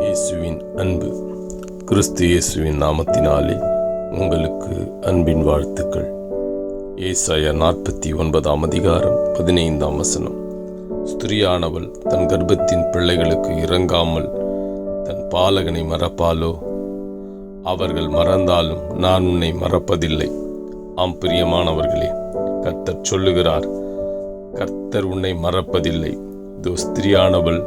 இயேசுவின் அன்பு. கிறிஸ்து இயேசுவின் நாமத்தினாலே உங்களுக்கு அன்பின் வாழ்த்துக்கள். ஏசாயா 49 அதிகாரம் 15 ஸ்திரியானவள் தன் கர்ப்பத்தின் பிள்ளைகளுக்கு இறங்காமல் தன் பாலகனை மறப்பாளோ? அவர்கள் மறந்தாலும் நான் உன்னை மறப்பதில்லை. ஆம் பிரியமானவர்களே, கர்த்தர் சொல்லுகிறார், கர்த்தர் உன்னை மறப்பதில்லை. இதோ ஸ்திரியானவள்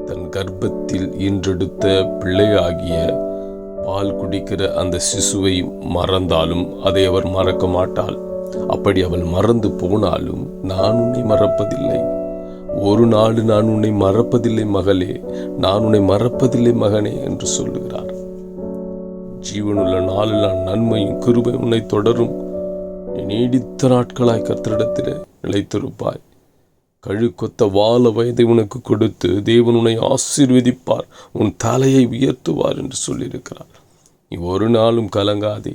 தன் கர்ப்பத்தில் ஈன்றெடுத்த பிள்ளையாகிய பால் குடிக்கிற அந்த சிசுவை மறந்தாலும் அதை அவர் மறக்க மாட்டாள். அப்படி அவள் மறந்து போனாலும் நான் உன்னை மறப்பதில்லை. ஒரு நாள் நான் உன்னை மறப்பதில்லை மகளே, நான் உன்னை மறப்பதில்லை மகனே என்று சொல்லுகிறார். ஜீவனுள்ள நாளெல்லாம் நன்மையும் கிருபையும் உன்னை தொடரும். நீடித்த நாட்களாய் கர்த்தரிடத்தில் நிலைத்திருப்பாய். கழுக்கொத்த வால வயதை உனக்கு கொடுத்து தேவன் உன்னை ஆசீர்வதிப்பார், உன் தலையை உயர்த்துவார் என்று சொல்லியிருக்கிறார். நீ ஒரு நாளும் கலங்காதே.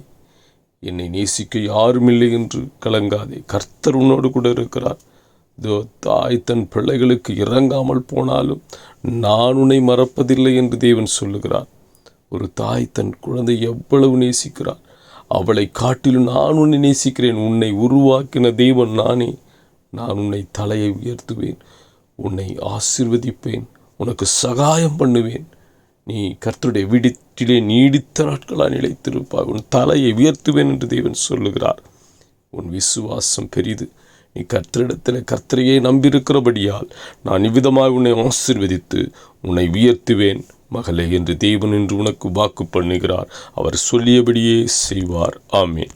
என்னை நேசிக்க யாருமில்லை என்று கலங்காதே. கர்த்தர் உன்னோடு கூட இருக்கிறார். தாய் தன் பிள்ளைகளுக்கு இறங்காமல் போனாலும் நான் உன்னை மறப்பதில்லை என்று தேவன் சொல்லுகிறார். ஒரு தாய் தன் குழந்தை எவ்வளவு நேசிக்கிறார், அவளை காட்டிலும் நான் உன்னை நேசிக்கிறேன். உன்னை உருவாக்கின தேவன் நானே. நான் உன்னை தலையை உயர்த்துவேன், உன்னை ஆசீர்வதிப்பேன், உனக்கு சகாயம் பண்ணுவேன். நீ கர்த்தருடைய வீட்டிலே நீடித்த நாட்களாக நிலைத்திருப்பாய். உன் தலையை உயர்த்துவேன் என்று தேவன் சொல்லுகிறார். உன் விசுவாசம் பெரிது. நீ கர்த்தரிடத்தில் கர்த்தரையே நம்பியிருக்கிறபடியால் நான் இவ்விதமாக உன்னை ஆசீர்வதித்து உன்னை உயர்த்துவேன் மகளே என்று தேவன் என்று உனக்கு வாக்கு பண்ணுகிறார். அவர் சொல்லியபடியே செய்வார். ஆமென்.